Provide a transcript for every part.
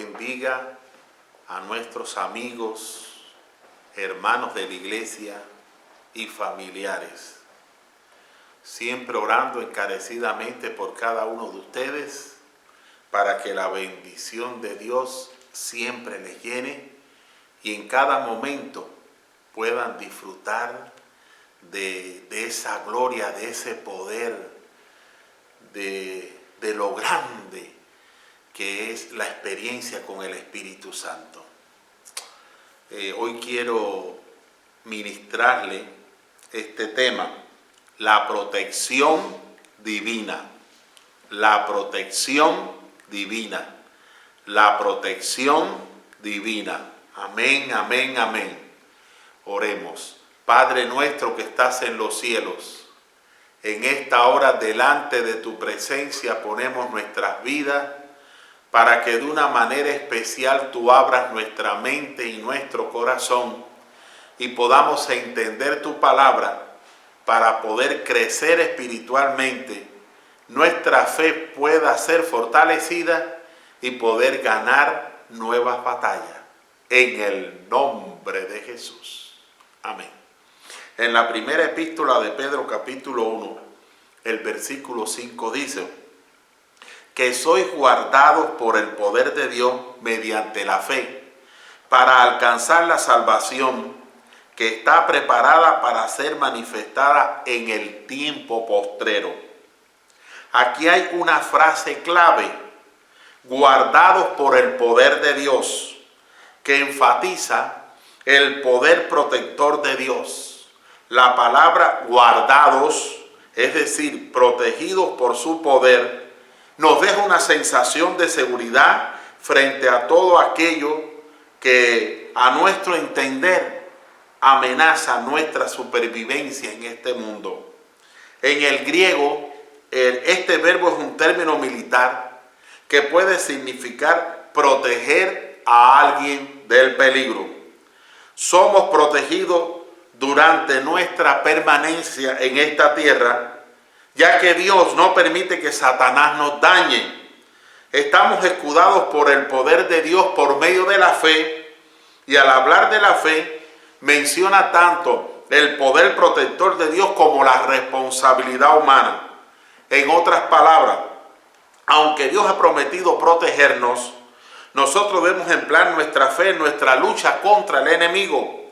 bendiga a nuestros amigos, hermanos de la iglesia y familiares. Siempre orando encarecidamente por cada uno de ustedes para que la bendición de Dios siempre les llene y en cada momento puedan disfrutar de esa gloria, de ese poder, de lo grande que es la experiencia con el Espíritu Santo. Hoy quiero ministrarle este tema, la protección divina. La protección divina. La protección divina. Amén, amén, amén. Oremos. Padre nuestro que estás en los cielos, en esta hora delante de tu presencia ponemos nuestras vidas para que de una manera especial tú abras nuestra mente y nuestro corazón y podamos entender tu palabra para poder crecer espiritualmente, nuestra fe pueda ser fortalecida y poder ganar nuevas batallas. En el nombre de Jesús. Amén. En la primera epístola de Pedro, capítulo 1, el versículo 5 dice: que sois guardados por el poder de Dios mediante la fe, para alcanzar la salvación que está preparada para ser manifestada en el tiempo postrero. Aquí hay una frase clave, guardados por el poder de Dios, que enfatiza el poder protector de Dios. La palabra guardados, es decir, protegidos por su poder, nos deja una sensación de seguridad frente a todo aquello que a nuestro entender amenaza nuestra supervivencia en este mundo. En el griego, este verbo es un término militar que puede significar proteger a alguien del peligro. Somos protegidos durante nuestra permanencia en esta tierra, ya que Dios no permite que Satanás nos dañe. Estamos escudados por el poder de Dios por medio de la fe, y al hablar de la fe, menciona tanto el poder protector de Dios como la responsabilidad humana. En otras palabras, aunque Dios ha prometido protegernos, nosotros debemos emplear nuestra fe en nuestra lucha contra el enemigo.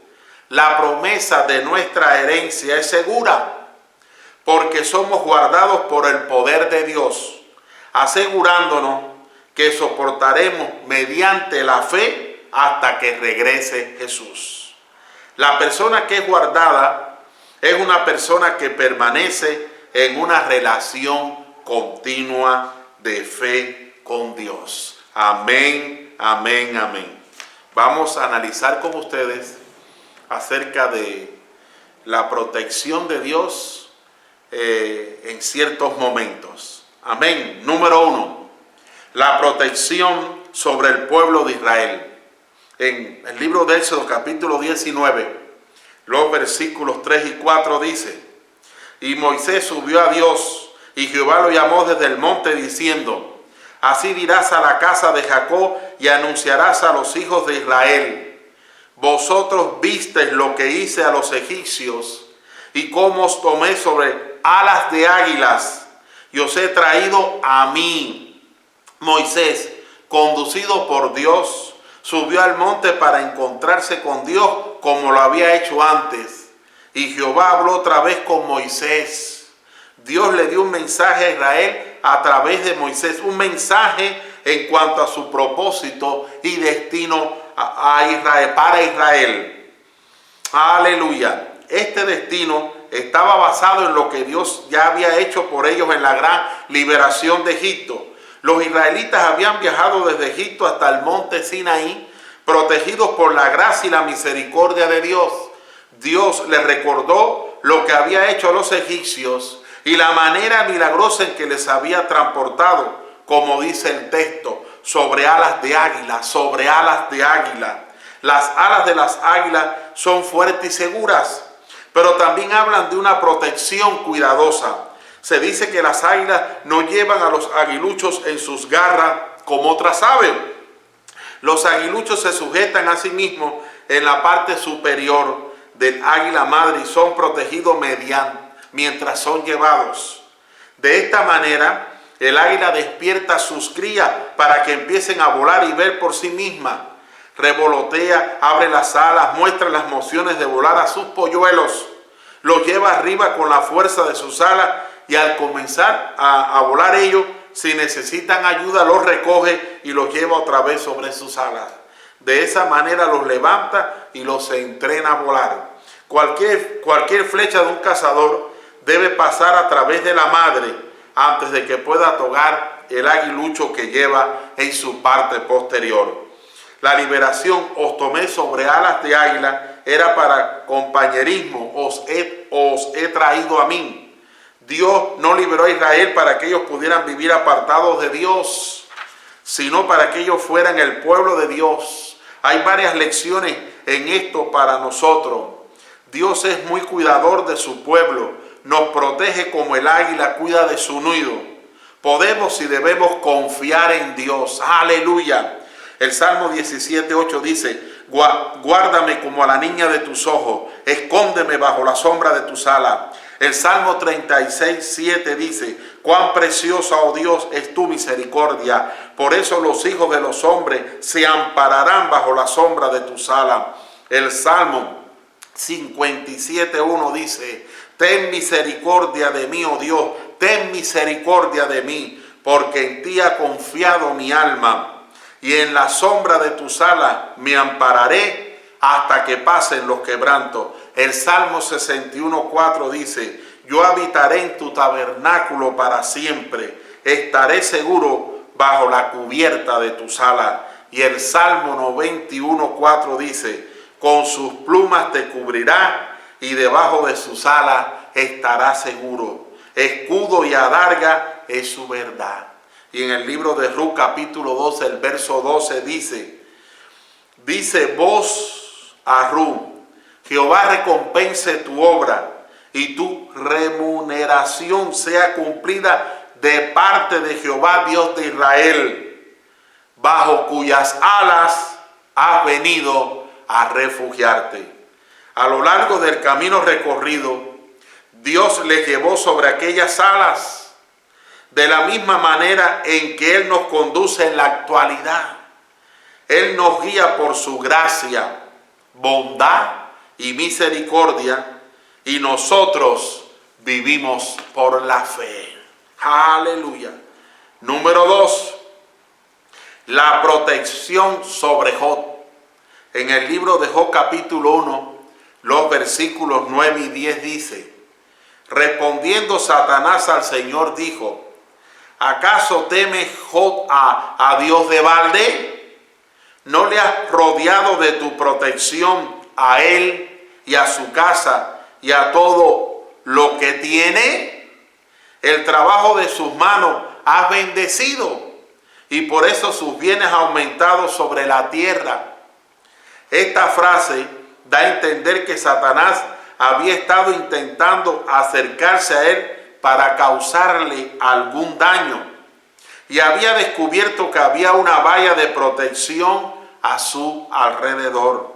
La promesa de nuestra herencia es segura, porque somos guardados por el poder de Dios, asegurándonos que soportaremos mediante la fe hasta que regrese Jesús. La persona que es guardada es una persona que permanece en una relación continua de fe con Dios. Amén, amén, amén. Vamos a analizar con ustedes acerca de la protección de Dios en ciertos momentos. Amén. Número 1, la protección sobre el pueblo de Israel. En el libro de Éxodo, capítulo 19, los versículos 3 y 4 dice: y Moisés subió a Dios, y Jehová lo llamó desde el monte diciendo: así dirás a la casa de Jacob y anunciarás a los hijos de Israel: vosotros visteis lo que hice a los egipcios y cómo os tomé sobre alas de águilas y os he traído a mí. Moisés, conducido por Dios, subió al monte para encontrarse con Dios como lo había hecho antes. Y Jehová habló otra vez con Moisés. Dios le dio un mensaje a Israel a través de Moisés, un mensaje en cuanto a su propósito y destino a Israel, para Israel. Aleluya. Este destino estaba basado en lo que Dios ya había hecho por ellos en la gran liberación de Egipto. Los israelitas habían viajado desde Egipto hasta el monte Sinaí, protegidos por la gracia y la misericordia de Dios. Dios les recordó lo que había hecho a los egipcios y la manera milagrosa en que les había transportado, como dice el texto, sobre alas de águila, sobre alas de águila. Las alas de las águilas son fuertes y seguras, pero también hablan de una protección cuidadosa. Se dice que las águilas no llevan a los aguiluchos en sus garras como otras aves. Los aguiluchos se sujetan a sí mismos en la parte superior del águila madre y son protegidos mientras son llevados. De esta manera, el águila despierta a sus crías para que empiecen a volar y ver por sí misma. Revolotea, abre las alas, muestra las mociones de volar a sus polluelos. Los lleva arriba con la fuerza de sus alas y al comenzar a volar ellos, si necesitan ayuda, los recoge y los lleva otra vez sobre sus alas. De esa manera los levanta y los entrena a volar. Cualquier flecha de un cazador debe pasar a través de la madre antes de que pueda tocar el aguilucho que lleva en su parte posterior. La liberación, os tomé sobre alas de águila, era para compañerismo, os he traído a mí. Dios no liberó a Israel para que ellos pudieran vivir apartados de Dios, sino para que ellos fueran el pueblo de Dios. Hay varias lecciones en esto para nosotros. Dios es muy cuidador de su pueblo, nos protege como el águila cuida de su nido. Podemos y debemos confiar en Dios. ¡Aleluya! El Salmo 17:8 dice, guárdame como a la niña de tus ojos, escóndeme bajo la sombra de tus alas. El Salmo 36:7 dice, cuán preciosa, oh Dios, es tu misericordia. Por eso los hijos de los hombres se ampararán bajo la sombra de tus alas. El Salmo 57:1 dice, ten misericordia de mí, oh Dios, ten misericordia de mí, porque en ti ha confiado mi alma. Y en la sombra de tus alas me ampararé hasta que pasen los quebrantos. El Salmo 61:4 dice, yo habitaré en tu tabernáculo para siempre, estaré seguro bajo la cubierta de tus alas. Y el Salmo 91:4 dice, con sus plumas te cubrirá y debajo de sus alas estarás seguro. Escudo y adarga es su verdad. Y en el libro de Ruth capítulo 12, el verso 12 dice voz a Ruth, Jehová recompense tu obra y tu remuneración sea cumplida de parte de Jehová Dios de Israel, bajo cuyas alas has venido a refugiarte. A lo largo del camino recorrido, Dios les llevó sobre aquellas alas, de la misma manera en que Él nos conduce en la actualidad. Él nos guía por su gracia, bondad y misericordia, y nosotros vivimos por la fe. Aleluya. Número 2, la protección sobre Job. En el libro de Job capítulo 1, los versículos 9 y 10 dice, respondiendo Satanás al Señor dijo, ¿acaso teme Job a Dios de balde? ¿No le has rodeado de tu protección a él y a su casa y a todo lo que tiene? El trabajo de sus manos has bendecido y por eso sus bienes han aumentado sobre la tierra. Esta frase da a entender que Satanás había estado intentando acercarse a él para causarle algún daño y había descubierto que había una valla de protección a su alrededor.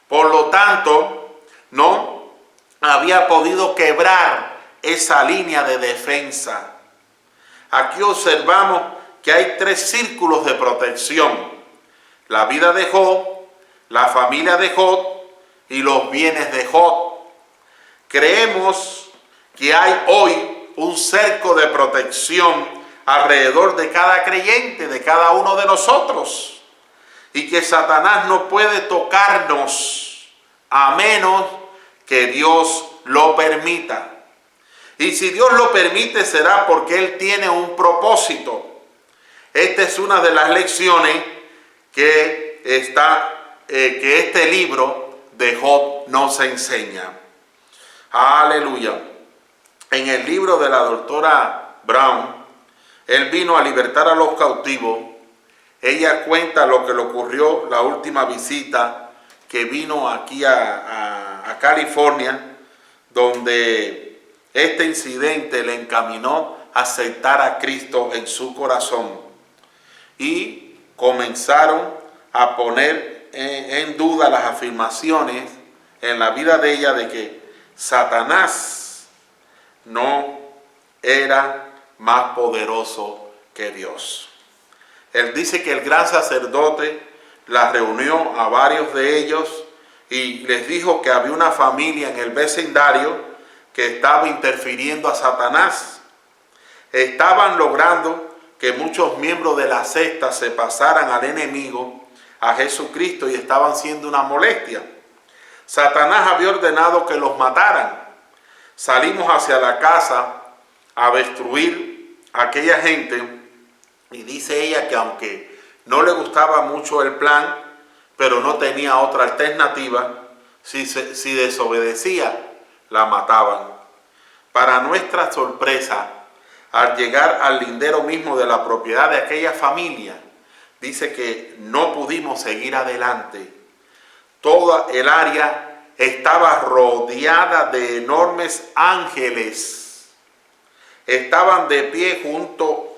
Por lo tanto, no había podido quebrar esa línea de defensa. Aquí observamos que hay 3 círculos de protección: la vida de Job, la familia de Job y los bienes de Job. Creemos que hay hoy un cerco de protección alrededor de cada creyente, de cada uno de nosotros, y que Satanás no puede tocarnos a menos que Dios lo permita. Y si Dios lo permite será porque Él tiene un propósito. Esta es una de las lecciones que este libro de Job nos enseña. Aleluya. En el libro de la doctora Brown, él vino a libertar a los cautivos. Ella cuenta lo que le ocurrió la última visita que vino aquí a California, donde este incidente le encaminó a aceptar a Cristo en su corazón. Y comenzaron a poner en duda las afirmaciones en la vida de ella de que Satanás no era más poderoso que Dios. Él dice que el gran sacerdote la reunió a varios de ellos y les dijo que había una familia en el vecindario que estaba interfiriendo a Satanás. Estaban logrando que muchos miembros de la secta se pasaran al enemigo, a Jesucristo, y estaban siendo una molestia. Satanás había ordenado que los mataran. Salimos hacia la casa a destruir a aquella gente, y dice ella que aunque no le gustaba mucho el plan, pero no tenía otra alternativa, si desobedecía, la mataban. Para nuestra sorpresa, al llegar al lindero mismo de la propiedad de aquella familia, dice que no pudimos seguir adelante. Toda el área estaba rodeada de enormes ángeles. Estaban de pie junto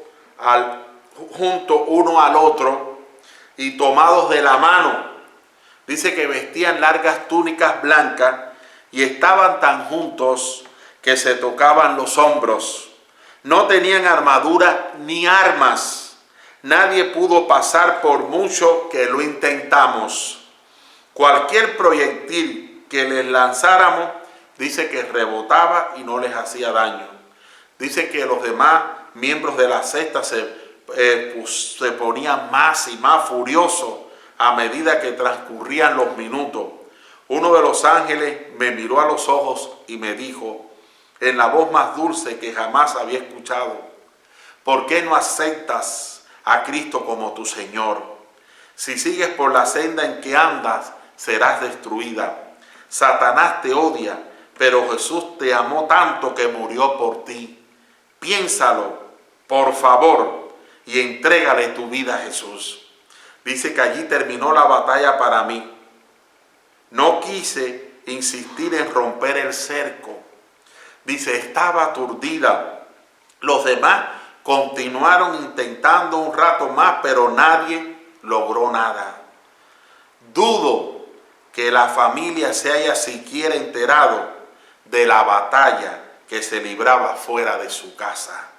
uno al otro y tomados de la mano. Dice que vestían largas túnicas blancas y estaban tan juntos que se tocaban los hombros. No tenían armadura ni armas. Nadie pudo pasar por mucho que lo intentamos. Cualquier proyectil que les lanzáramos, dice que rebotaba y no les hacía daño. Dice que los demás miembros de la secta se ponían más y más furiosos a medida que transcurrían los minutos. Uno de los ángeles me miró a los ojos y me dijo, en la voz más dulce que jamás había escuchado, ¿por qué no aceptas a Cristo como tu Señor? Si sigues por la senda en que andas, serás destruida. Satanás te odia, pero Jesús te amó tanto que murió por ti. Piénsalo, por favor, y entrégale tu vida a Jesús. Dice que allí terminó la batalla para mí. No quise insistir en romper el cerco. Dice, estaba aturdida. Los demás continuaron intentando un rato más, pero nadie logró nada. Dudo que la familia se haya siquiera enterado de la batalla que se libraba fuera de su casa.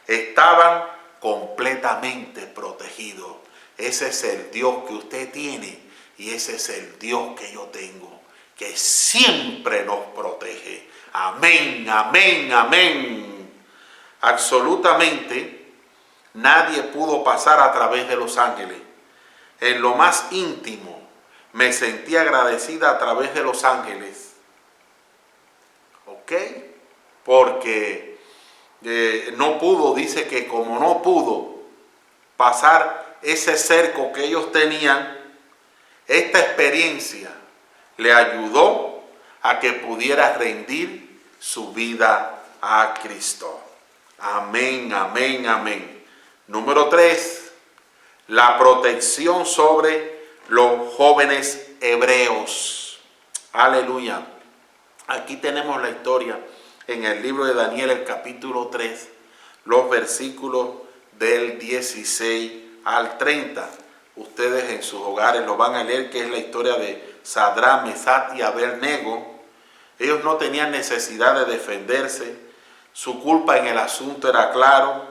Estaban completamente protegidos. Ese es el Dios que usted tiene y ese es el Dios que yo tengo, que siempre nos protege. Amén, amén, amén. Absolutamente nadie pudo pasar a través de los ángeles. En lo más íntimo me sentí agradecida a través de los ángeles. ¿Ok? Porque no pudo, dice que como no pudo pasar ese cerco que ellos tenían, esta experiencia le ayudó a que pudiera rendir su vida a Cristo. Amén, amén, amén. Número 3, la protección sobre los jóvenes hebreos. Aleluya. Aquí tenemos la historia en el libro de Daniel, el capítulo 3, los versículos del 16 al 30. Ustedes en sus hogares lo van a leer, que es la historia de Sadrach, Mesach y Abednego. Ellos no tenían necesidad de defenderse. Su culpa en el asunto era claro.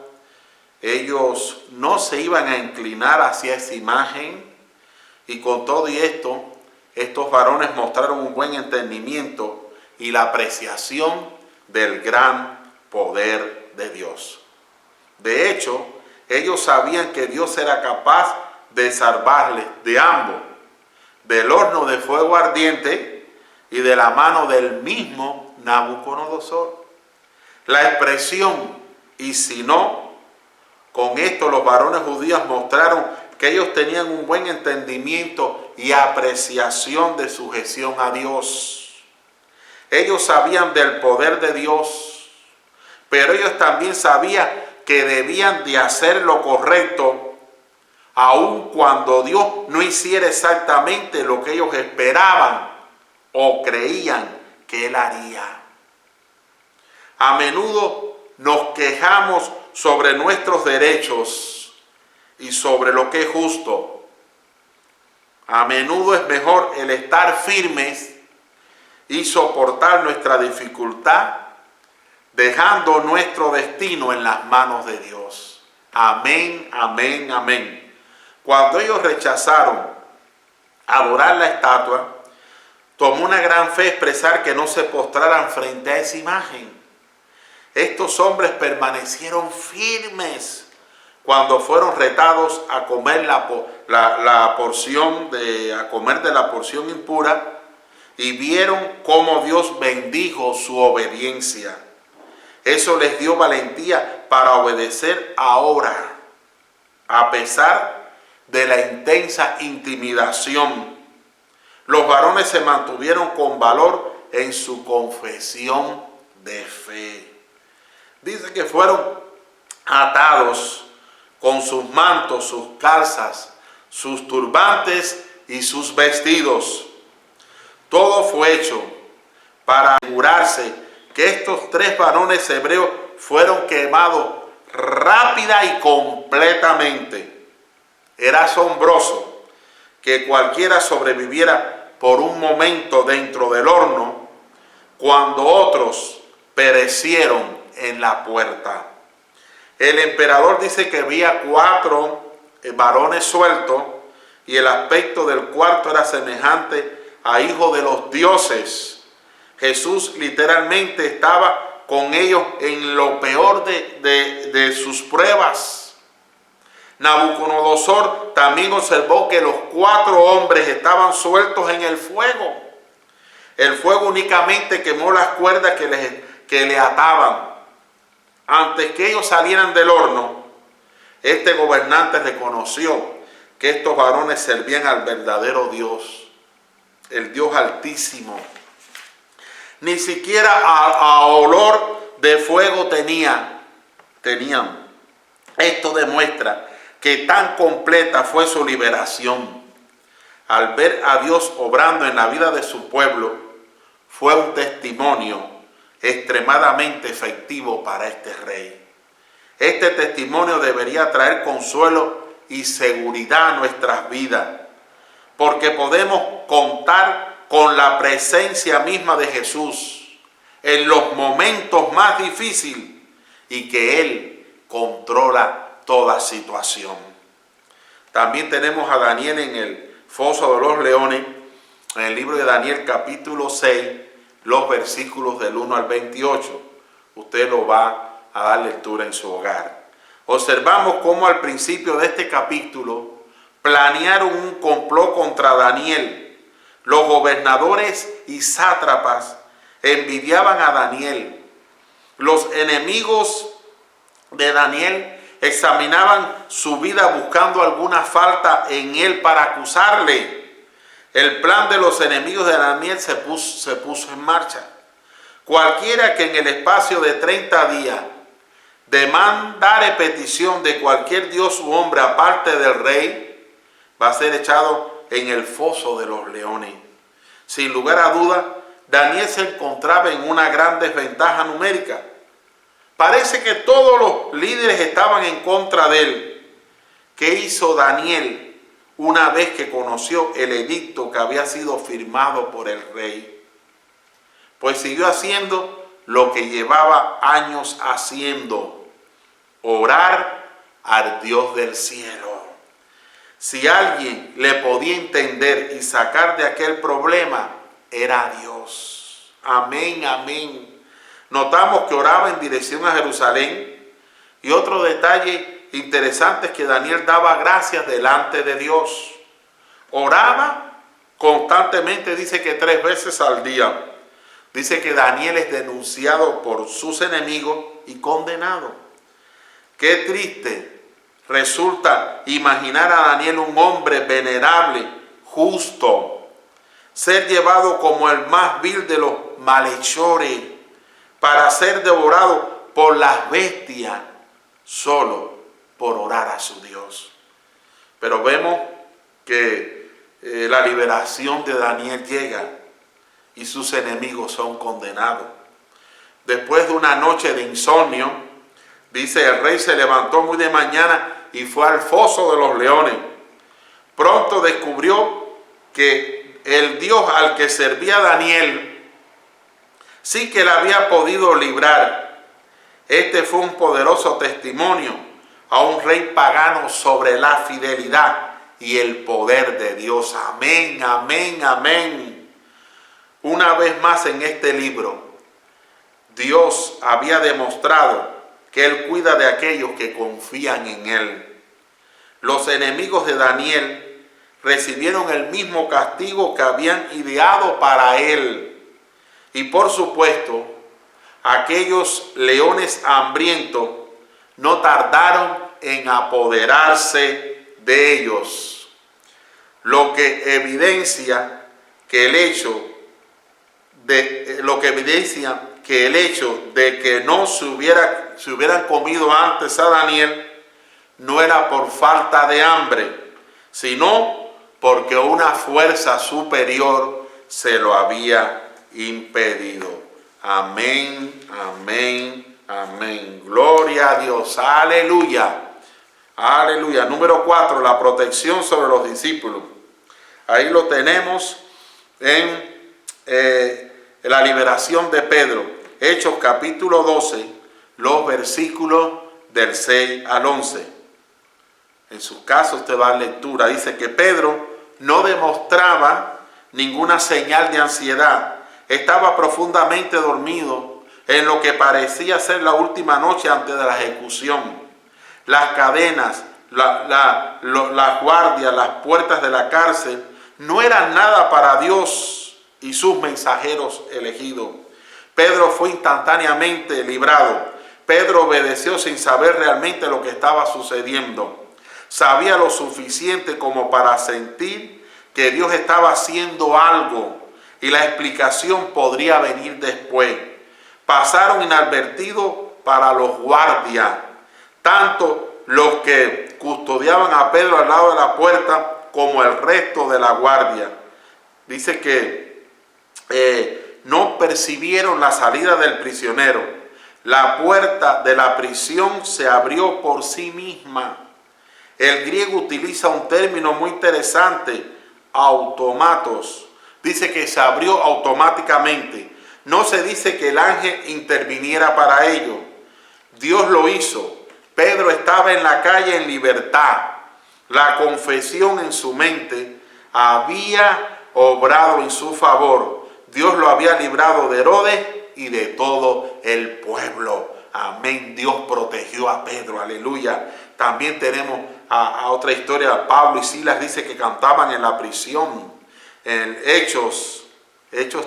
Ellos no se iban a inclinar hacia esa imagen. Y con todo y esto, estos varones mostraron un buen entendimiento y la apreciación del gran poder de Dios. De hecho, ellos sabían que Dios era capaz de salvarles de ambos, del horno de fuego ardiente y de la mano del mismo Nabucodonosor. La expresión, y si no, con esto los varones judíos mostraron que ellos tenían un buen entendimiento y apreciación de sujeción a Dios. Ellos sabían del poder de Dios, pero ellos también sabían que debían de hacer lo correcto, aun cuando Dios no hiciera exactamente lo que ellos esperaban o creían que Él haría. A menudo nos quejamos sobre nuestros derechos y sobre lo que es justo, A menudo es mejor el estar firmes y soportar nuestra dificultad, dejando nuestro destino en las manos de Dios. Amén, amén, amén. Cuando ellos rechazaron adorar la estatua, tomó una gran fe expresar que no se postraran frente a esa imagen. Estos hombres permanecieron firmes cuando fueron retados a comer la porción de la porción impura, y vieron cómo Dios bendijo su obediencia. Eso les dio valentía para obedecer ahora, a pesar de la intensa intimidación. Los varones se mantuvieron con valor en su confesión de fe. Dice que fueron atados con sus mantos, sus calzas, sus turbantes y sus vestidos. Todo fue hecho para asegurarse que estos 3 varones hebreos fueron quemados rápida y completamente. Era asombroso que cualquiera sobreviviera por un momento dentro del horno cuando otros perecieron en la puerta. El emperador dice que había 4 varones sueltos y el aspecto del cuarto era semejante a hijo de los dioses. Jesús literalmente estaba con ellos en lo peor de sus pruebas. Nabucodonosor también observó que los 4 hombres estaban sueltos en el fuego. El fuego únicamente quemó las cuerdas que le ataban. Antes que ellos salieran del horno, este gobernante reconoció que estos varones servían al verdadero Dios, el Dios Altísimo. Ni siquiera a olor de fuego tenían. Esto demuestra que tan completa fue su liberación. Al ver a Dios obrando en la vida de su pueblo, fue un testimonio extremadamente efectivo para este rey. Este testimonio debería traer consuelo y seguridad a nuestras vidas, porque podemos contar con la presencia misma de Jesús en los momentos más difíciles y que Él controla toda situación. También tenemos a Daniel en el foso de los leones, en el libro de Daniel capítulo 6, los versículos del 1 al 28. Usted lo va a dar lectura en su hogar. Observamos cómo al principio de este capítulo planearon un complot contra Daniel. Los gobernadores y sátrapas envidiaban a Daniel. Los enemigos de Daniel examinaban su vida buscando alguna falta en él para acusarle. El plan de los enemigos de Daniel se puso en marcha. Cualquiera que en el espacio de 30 días demandare petición de cualquier dios u hombre aparte del rey, va a ser echado en el foso de los leones. Sin lugar a duda, Daniel se encontraba en una gran desventaja numérica. Parece que todos los líderes estaban en contra de él. ¿Qué hizo Daniel una vez que conoció el edicto que había sido firmado por el rey? Pues siguió haciendo lo que llevaba años haciendo: orar al Dios del cielo. Si alguien le podía entender y sacar de aquel problema, era Dios. Amén, amén. Notamos que oraba en dirección a Jerusalén. Y otro detalle interesante es que Daniel daba gracias delante de Dios. Oraba constantemente, dice que 3 veces al día. Dice que Daniel es denunciado por sus enemigos y condenado. Qué triste resulta imaginar a Daniel, un hombre venerable, justo, ser llevado como el más vil de los malhechores para ser devorado por las bestias solo por orar a su Dios. Pero vemos que la liberación de Daniel llega y sus enemigos son condenados. Después de una noche de insomnio, dice, el rey se levantó muy de mañana y fue al foso de los leones. Pronto descubrió que el Dios al que servía Daniel sí que le había podido librar. Este fue un poderoso testimonio a un rey pagano sobre la fidelidad y el poder de Dios. Amén, amén, amén. Una vez más en este libro, Dios había demostrado que Él cuida de aquellos que confían en Él. Los enemigos de Daniel recibieron el mismo castigo que habían ideado para él. Y por supuesto, aquellos leones hambrientos no tardaron en apoderarse de ellos. Lo que evidencia que el hecho de que no se hubieran comido antes a Daniel no era por falta de hambre, sino porque una fuerza superior se lo había impedido. Amén, amén, amén. Gloria a Dios. Aleluya. Aleluya. Número 4, la protección sobre los discípulos. Ahí lo tenemos en la liberación de Pedro. Hechos capítulo 12, los versículos del 6 al 11. En su caso usted va a lectura. Dice que Pedro no demostraba ninguna señal de ansiedad. Estaba profundamente dormido en lo que parecía ser la última noche antes de la ejecución. Las cadenas, las guardias, las puertas de la cárcel no eran nada para Dios y sus mensajeros elegidos. Pedro fue instantáneamente librado. Pedro obedeció sin saber realmente lo que estaba sucediendo. Sabía lo suficiente como para sentir que Dios estaba haciendo algo y la explicación podría venir después. Pasaron inadvertidos para los guardias, tanto los que custodiaban a Pedro al lado de la puerta como el resto de la guardia. Dice que no percibieron la salida del prisionero. La puerta de la prisión se abrió por sí misma. El griego utiliza un término muy interesante, automatos. Dice que se abrió automáticamente. No se dice que el ángel interviniera para ello. Dios lo hizo. Pedro estaba en la calle en libertad. La confesión en su mente había obrado en su favor. Dios lo había librado de Herodes y de todo el pueblo. Amén. Dios protegió a Pedro. Aleluya. También tenemos a otra historia. Pablo y Silas dice que cantaban en la prisión. En Hechos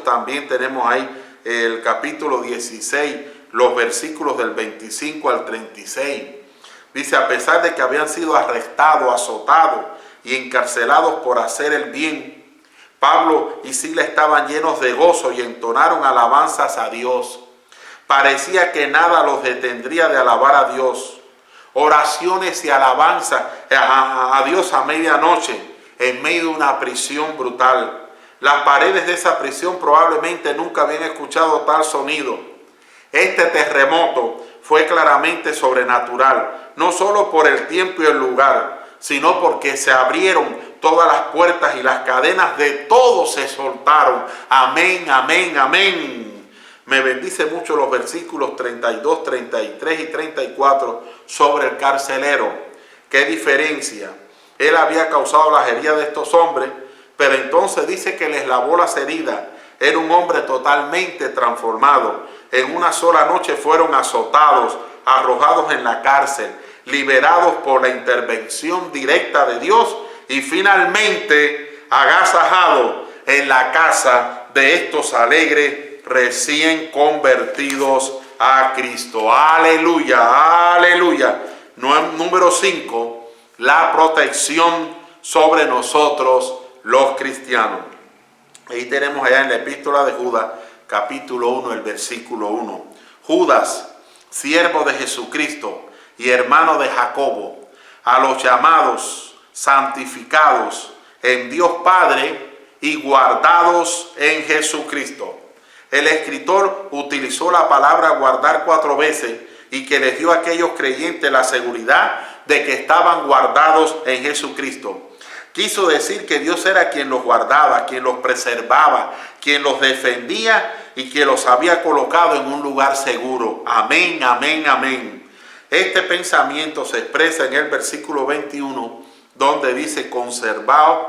también tenemos ahí el capítulo 16, los versículos del 25 al 36. Dice, a pesar de que habían sido arrestados, azotados y encarcelados por hacer el bien, Pablo y Silas estaban llenos de gozo y entonaron alabanzas a Dios. Parecía que nada los detendría de alabar a Dios. Oraciones y alabanzas a Dios a medianoche en medio de una prisión brutal. Las paredes de esa prisión probablemente nunca habían escuchado tal sonido. Este terremoto fue claramente sobrenatural, no solo por el tiempo y el lugar, sino porque se abrieron todas las puertas y las cadenas de todos se soltaron. Amén, amén, amén. Me bendice mucho los versículos 32, 33 y 34 sobre el carcelero. ¿Qué diferencia? Él había causado las heridas de estos hombres, pero entonces dice que les lavó las heridas. Era un hombre totalmente transformado. En una sola noche fueron azotados, arrojados en la cárcel, liberados por la intervención directa de Dios y finalmente agasajados en la casa de estos alegres recién convertidos a Cristo. Aleluya, aleluya. Número 5, la protección sobre nosotros los cristianos. Ahí tenemos allá en la epístola de Judas, capítulo 1, el versículo 1. Judas, siervo de Jesucristo y hermano de Jacobo, a los llamados, santificados en Dios Padre y guardados en Jesucristo. El escritor utilizó la palabra guardar 4 veces y que les dio a aquellos creyentes la seguridad de que estaban guardados en Jesucristo. Quiso decir que Dios era quien los guardaba, quien los preservaba, quien los defendía y quien los había colocado en un lugar seguro. Amén, amén, amén. Este pensamiento se expresa en el versículo 21, donde dice conservaos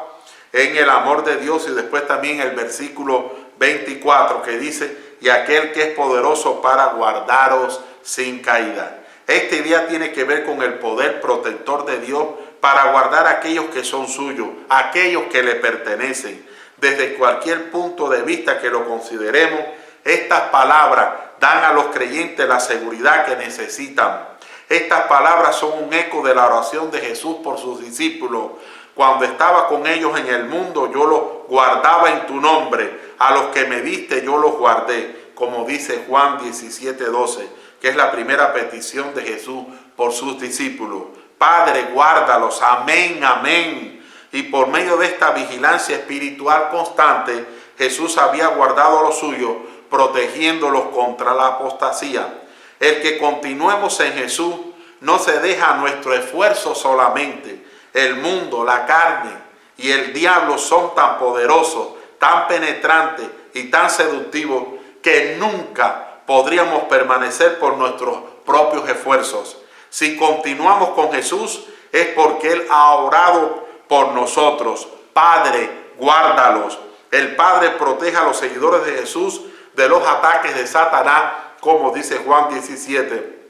en el amor de Dios, y después también el versículo 24 que dice y aquel que es poderoso para guardaros sin caída. Esta idea tiene que ver con el poder protector de Dios para guardar a aquellos que son suyos, aquellos que le pertenecen. Desde cualquier punto de vista que lo consideremos, estas palabras dan a los creyentes la seguridad que necesitan. Estas palabras son un eco de la oración de Jesús por sus discípulos. Cuando estaba con ellos en el mundo, yo los guardaba en tu nombre. A los que me diste, yo los guardé. Como dice Juan 17:12, que es la primera petición de Jesús por sus discípulos. Padre, guárdalos. Amén, amén. Y por medio de esta vigilancia espiritual constante, Jesús había guardado a los suyos, protegiéndolos contra la apostasía. El que continuemos en Jesús no se deja a nuestro esfuerzo solamente. El mundo, la carne y el diablo son tan poderosos, tan penetrantes y tan seductivos que nunca podríamos permanecer por nuestros propios esfuerzos. Si continuamos con Jesús es porque Él ha orado por nosotros. Padre, guárdalos. El Padre protege a los seguidores de Jesús de los ataques de Satanás, como dice Juan 17,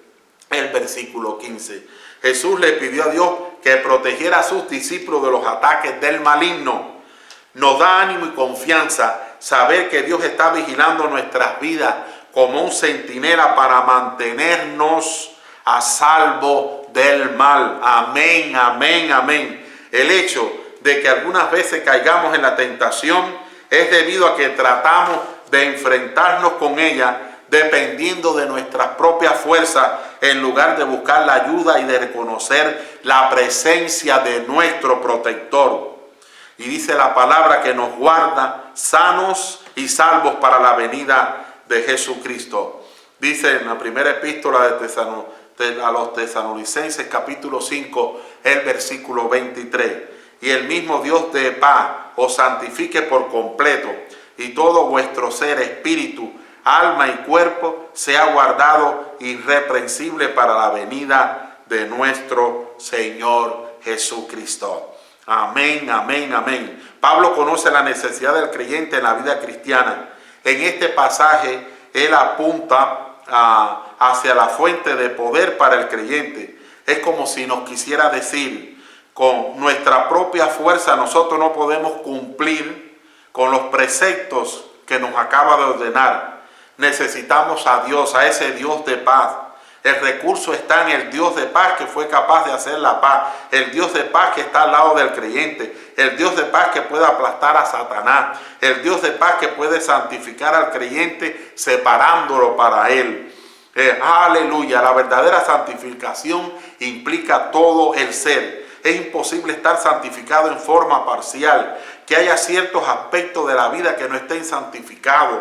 el versículo 15. Jesús le pidió a Dios que protegiera a sus discípulos de los ataques del maligno. Nos da ánimo y confianza saber que Dios está vigilando nuestras vidas como un centinela para mantenernos a salvo del mal. Amén, amén, amén. El hecho de que algunas veces caigamos en la tentación es debido a que tratamos de enfrentarnos con ella dependiendo de nuestras propias fuerzas, en lugar de buscar la ayuda y de reconocer la presencia de nuestro protector. Y dice la palabra que nos guarda sanos y salvos para la venida de Jesucristo. Dice en la primera epístola a los Tesalonicenses, capítulo 5, el versículo 23. Y el mismo Dios de paz os santifique por completo, y todo vuestro ser, espíritu, alma y cuerpo sea guardado irreprensible para la venida de nuestro Señor Jesucristo. Amén, amén, amén. Pablo conoce la necesidad del creyente en la vida cristiana. En este pasaje, él apunta hacia la fuente de poder para el creyente. Es como si nos quisiera decir, con nuestra propia fuerza nosotros no podemos cumplir con los preceptos que nos acaba de ordenar. Necesitamos a Dios, a ese Dios de paz. El recurso está en el Dios de paz que fue capaz de hacer la paz. El Dios de paz que está al lado del creyente. El Dios de paz que puede aplastar a Satanás. El Dios de paz que puede santificar al creyente separándolo para Él. Aleluya. La verdadera santificación implica todo el ser. Es imposible estar santificado en forma parcial. Que haya ciertos aspectos de la vida que no estén santificados.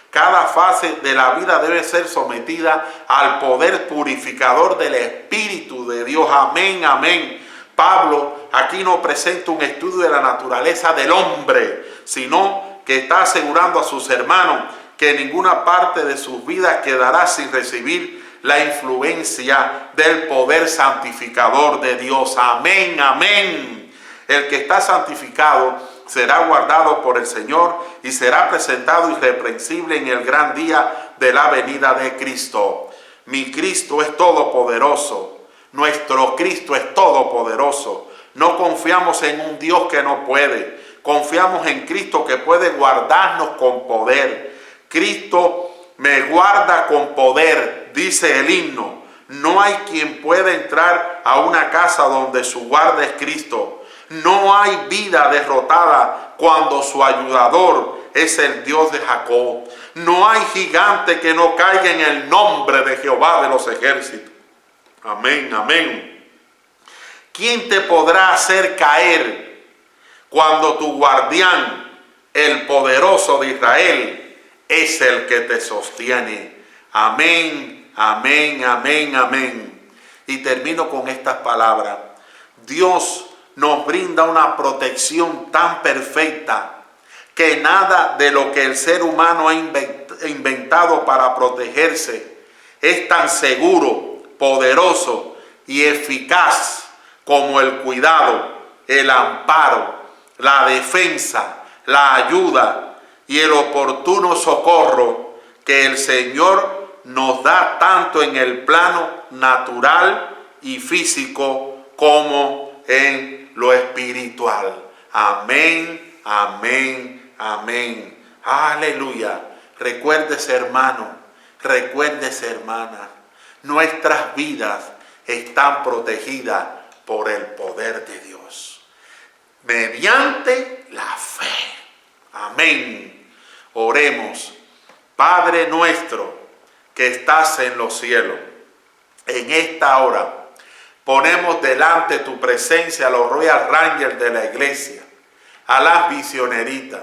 Cada fase de la vida debe ser sometida al poder purificador del Espíritu de Dios. Amén, amén. Pablo aquí no presenta un estudio de la naturaleza del hombre, sino que está asegurando a sus hermanos que ninguna parte de sus vidas quedará sin recibir la influencia del poder santificador de Dios. Amén, amén. El que está santificado será guardado por el Señor y será presentado irreprensible en el gran día de la venida de Cristo. Mi Cristo es todopoderoso. Nuestro Cristo es todopoderoso. No confiamos en un Dios que no puede. Confiamos en Cristo que puede guardarnos con poder. Cristo me guarda con poder, dice el himno. No hay quien pueda entrar a una casa donde su guarda es Cristo. No hay vida derrotada cuando su ayudador es el Dios de Jacob. No hay gigante que no caiga en el nombre de Jehová de los ejércitos. Amén, amén. ¿Quién te podrá hacer caer cuando tu guardián, el poderoso de Israel, es el que te sostiene? Amén, amén, amén, amén. Y termino con estas palabras. Dios nos brinda una protección tan perfecta que nada de lo que el ser humano ha inventado para protegerse es tan seguro, poderoso y eficaz como el cuidado, el amparo, la defensa, la ayuda y el oportuno socorro que el Señor nos da tanto en el plano natural y físico como en lo espiritual. Amén, amén, amén. Aleluya. Recuérdese, hermano, recuérdese, hermana, nuestras vidas están protegidas por el poder de Dios, mediante la fe. Amén. Oremos. Padre nuestro que estás en los cielos, en esta hora ponemos delante tu presencia a los Royal Rangers de la iglesia, a las misioneritas,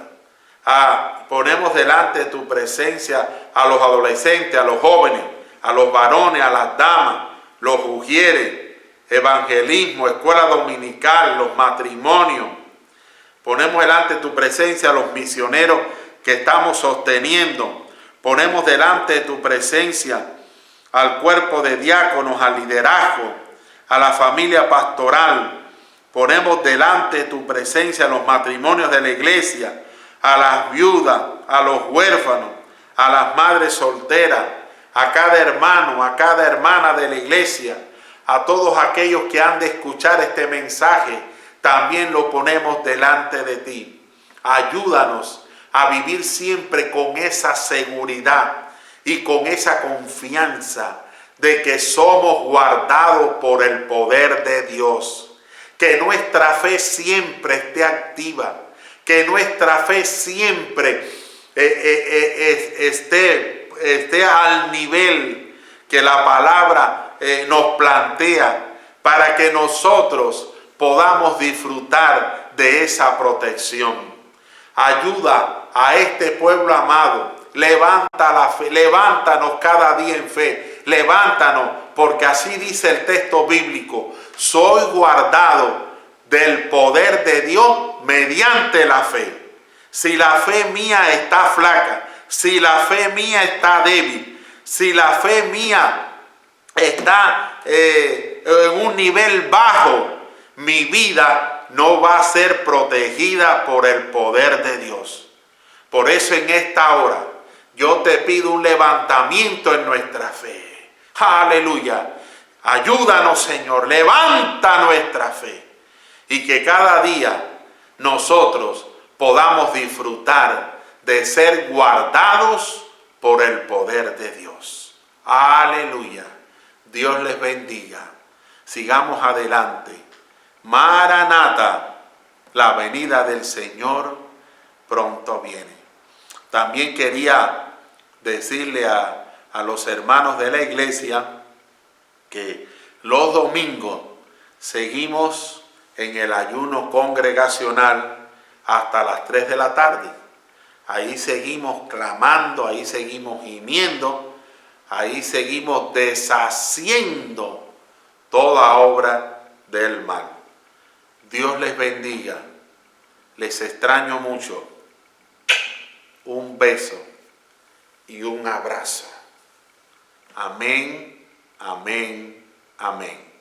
ponemos delante de tu presencia a los adolescentes, a los jóvenes, a los varones, a las damas, los ujieres, evangelismo, escuela dominical, los matrimonios. Ponemos delante de tu presencia a los misioneros que estamos sosteniendo. Ponemos delante de tu presencia al cuerpo de diáconos, al liderazgo, a la familia pastoral. Ponemos delante de tu presencia los matrimonios de la iglesia, a las viudas, a los huérfanos, a las madres solteras, a cada hermano, a cada hermana de la iglesia, a todos aquellos que han de escuchar este mensaje, también lo ponemos delante de ti. Ayúdanos a vivir siempre con esa seguridad y con esa confianza de que somos guardados por el poder de Dios. Que nuestra fe siempre esté activa, que nuestra fe siempre esté al nivel que la palabra nos plantea, para que nosotros podamos disfrutar de esa protección. Ayuda a este pueblo amado, levanta la fe, levántanos cada día en fe, levántanos, porque así dice el texto bíblico: soy guardado del poder de Dios mediante la fe. Si la fe mía está flaca, si la fe mía está débil, si la fe mía está en un nivel bajo, mi vida no va a ser protegida por el poder de Dios. Por eso en esta hora yo te pido un levantamiento en nuestra fe. Aleluya. Ayúdanos, Señor, levanta nuestra fe y que cada día nosotros podamos disfrutar de ser guardados por el poder de Dios. Aleluya. Dios les bendiga. Sigamos adelante. Maranata, la venida del Señor pronto viene. También quería decirle a los hermanos de la iglesia que los domingos seguimos en el ayuno congregacional hasta las 3 de la tarde. Ahí seguimos clamando, ahí seguimos gimiendo, ahí seguimos deshaciendo toda obra del mal. Dios les bendiga. Les extraño mucho. Un beso y un abrazo. Amén, amén, amén.